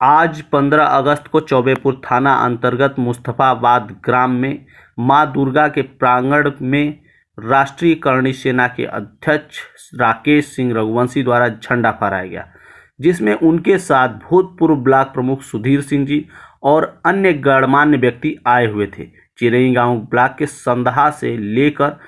आज 15 अगस्त को चौबेपुर थाना अंतर्गत मुस्तफाबाद ग्राम में मां दुर्गा के प्रांगण में राष्ट्रीय करणी सेना के अध्यक्ष राकेश सिंह रघुवंशी द्वारा झंडा फहराया गया, जिसमें उनके साथ भूतपूर्व ब्लॉक प्रमुख सुधीर सिंह जी और अन्य गणमान्य व्यक्ति आए हुए थे। चिरई गांव ब्लॉक के संदहा से लेकर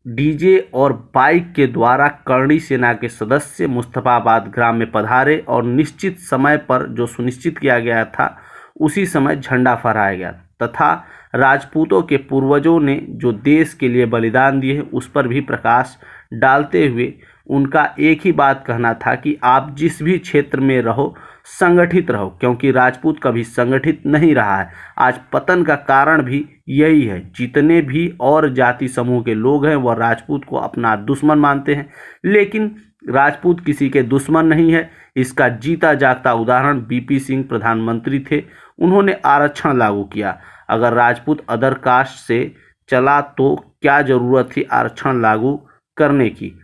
डीजे और बाइक के द्वारा करणी सेना के सदस्य मुस्तफाबाद ग्राम में पधारे और निश्चित समय पर जो सुनिश्चित किया गया था उसी समय झंडा फहराया गया तथा राजपूतों के पूर्वजों ने जो देश के लिए बलिदान दिए उस पर भी प्रकाश डालते हुए उनका एक ही बात कहना था कि आप जिस भी क्षेत्र में रहो संगठित रहो, क्योंकि राजपूत कभी संगठित नहीं रहा है। आज पतन का कारण भी यही है। जितने भी और जाति समूह के लोग हैं वह राजपूत को अपना दुश्मन मानते हैं, लेकिन राजपूत किसी के दुश्मन नहीं है। इसका जीता जागता उदाहरण बीपी सिंह प्रधानमंत्री थे, उन्होंने आरक्षण लागू किया। अगर राजपूत अदर कास्ट से चला तो क्या जरूरत थी आरक्षण लागू करने की।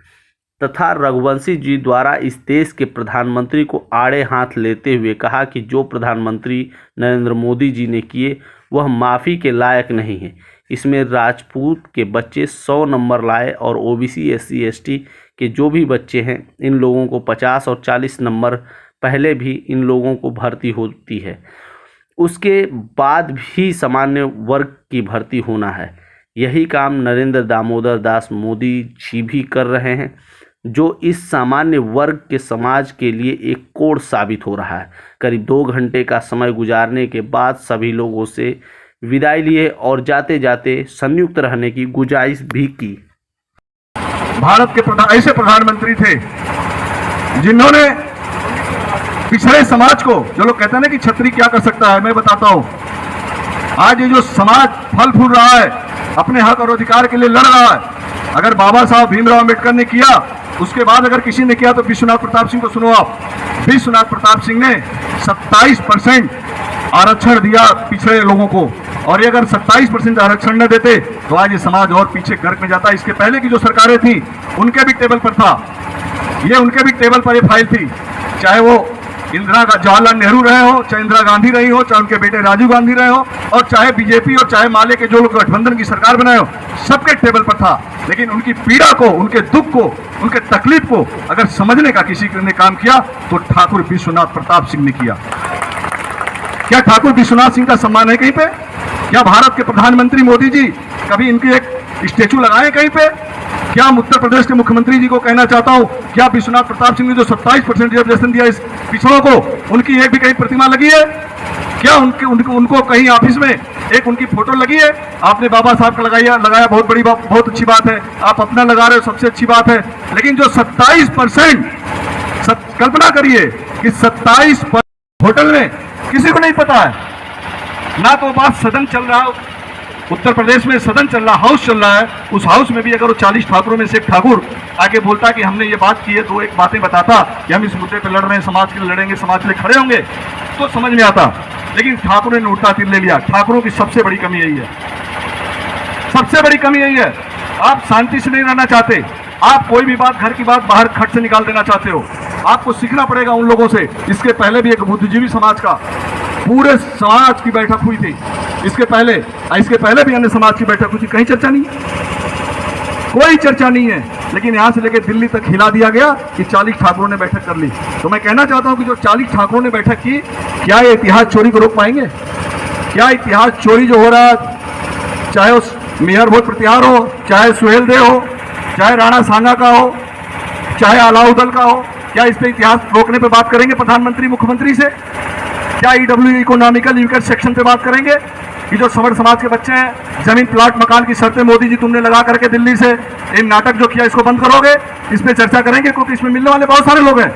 तथा रघुवंशी जी द्वारा इस देश के प्रधानमंत्री को आड़े हाथ लेते हुए कहा कि जो प्रधानमंत्री नरेंद्र मोदी जी ने किए वह माफ़ी के लायक नहीं है। इसमें राजपूत के बच्चे 100 नंबर लाए और ओबीसी SC ST के जो भी बच्चे हैं इन लोगों को 50 और 40 नंबर पहले भी इन लोगों को भर्ती होती है, उसके बाद भी सामान्य वर्ग की भर्ती होना है। यही काम नरेंद्र दामोदर दास मोदी जी भी कर रहे हैं, जो इस सामान्य वर्ग के समाज के लिए एक कोड साबित हो रहा है। करीब 2 घंटे का समय गुजारने के बाद सभी लोगों से विदाई लिए और जाते जाते संयुक्त रहने की गुजारिश भी की। भारत के ऐसे प्रधानमंत्री थे जिन्होंने पिछड़े समाज को, जो लोग कहते हैं ना कि छतरी क्या कर सकता है, मैं बताता हूँ। आज ये जो समाज फल फूल रहा है, अपने हक और अधिकार के लिए लड़ रहा है, अगर बाबा साहब भीमराव अम्बेडकर ने किया, उसके बाद अगर किसी ने किया तो विश्वनाथ प्रताप सिंह को सुनो आप। विश्वनाथ प्रताप सिंह ने 27% आरक्षण दिया पिछड़े लोगों को, और ये अगर 27% आरक्षण न देते तो आज ये समाज और पीछे गर्क में जाता। इसके पहले की जो सरकारें थी उनके भी टेबल पर था, ये उनके भी टेबल पर ये फाइल थी, चाहे वो जवाहरलाल नेहरू रहे हो, चाहे इंदिरा गांधी रही हो, चाहे उनके बेटे राजीव गांधी रहे हो, और चाहे बीजेपी और चाहे माले के जो लोग गठबंधन की सरकार बनाए हो, सबके टेबल पर था। लेकिन उनकी पीड़ा को, उनके दुख को, उनके तकलीफ को अगर समझने का किसी ने काम किया तो ठाकुर विश्वनाथ प्रताप सिंह ने किया। क्या ठाकुर विश्वनाथ सिंह का सम्मान है कहीं पे? क्या भारत के प्रधानमंत्री मोदी जी कभी इनकी एक स्टेचू लगाए कहीं पे? क्या उत्तर प्रदेश के मुख्यमंत्री जी को कहना चाहता हूं, क्या विश्वनाथ प्रताप सिंह ने जो 27% रिजर्वेशन दिया इस पिछड़ों को, उनकी एक भी कहीं प्रतिमा लगी है? क्या उनको कहीं ऑफिस में एक उनकी फोटो लगी है? आपने बाबा साहब का लगाया, बहुत बड़ी बात, बहुत अच्छी बात है। आप अपना लगा रहे हो, सबसे अच्छी बात है। लेकिन जो 27%, कल्पना करिए कि 27% होटल में किसी को नहीं पता है ना, तो बात सदन चल रहा है, उत्तर प्रदेश में सदन चल रहा, हाउस चल रहा है, उस हाउस में भी अगर वो 40 ठाकुरों में से एक ठाकुर आगे बोलता कि हमने ये बात की है, तो एक बातें बताता कि हम इस मुद्दे पे लड़ रहे हैं, समाज के लिए लड़ेंगे, समाज के लिए खड़े होंगे, तो समझ में आता। लेकिन ठाकुरों ने उल्टा तीर ले लिया। ठाकुरों की सबसे बड़ी कमी यही है, सबसे बड़ी कमी यही है। आप शांति से नहीं रहना चाहते, आप कोई भी बात, घर की बात बाहर खट से निकाल देना चाहते हो। आपको सीखना पड़ेगा उन लोगों से। इसके पहले भी एक बुद्धिजीवी समाज का, पूरे समाज की बैठक हुई थी, इसके पहले भी अन्य समाज की बैठक हुई थी, कहीं चर्चा नहीं है, कोई चर्चा नहीं है। लेकिन यहां से लेकर दिल्ली तक हिला दिया गया कि 40 ठाकुरों ने बैठक कर ली। तो मैं कहना चाहता हूं कि जो 40 ठाकुरों ने बैठक की, क्या ये इतिहास चोरी को रोक पाएंगे? क्या इतिहास चोरी जो हो रहा है, चाहे उस मेहर भोज प्रतिहार हो, चाहे सुहेल देव हो, चाहे राणा सांगा का हो, चाहे अलाउद्दीन का हो, क्या इस पे इतिहास रोकने पे बात करेंगे प्रधानमंत्री मुख्यमंत्री से? क्या EW इकोनॉमिकल वीकर सेक्शन पे बात करेंगे कि जो सवर्ण समाज के बच्चे हैं, जमीन प्लाट मकान की शर्तें मोदी जी तुमने लगा करके दिल्ली से इन नाटक जो किया, इसको बंद करोगे? इस पे चर्चा करेंगे, क्योंकि इसमें मिलने वाले बहुत सारे लोग हैं।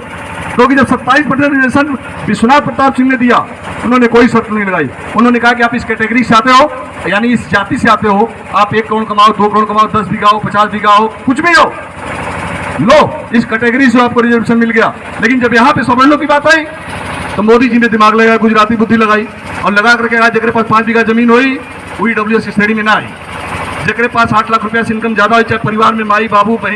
क्योंकि जब 27% रिजर्वेशन विश्वनाथ प्रताप सिंह ने दिया, उन्होंने कोई शर्त नहीं लगाई। उन्होंने कहा कि आप इस कैटेगरी से आते हो, यानी इस जाति से आते हो, आप 1 करोड़ कमाओ, 2 करोड़ कमाओ, 10 बीघा हो, 50 बीघा हो, कुछ भी हो, लो, इस कैटेगरी से आपको रिजर्वेशन मिल गया। लेकिन जब यहाँ पे सवर्णों की बात आई तो मोदी जी ने दिमाग लगाया, गुजराती बुद्धि लगाई और लगा करके कहा जेकरे पास 5 बीघा जमीन हुई वही EWS श्रेणी में ना आई, जेकरे पास 8 लाख रुपया से इनकम ज्यादा हो, चाहे परिवार में माई बाबू बहन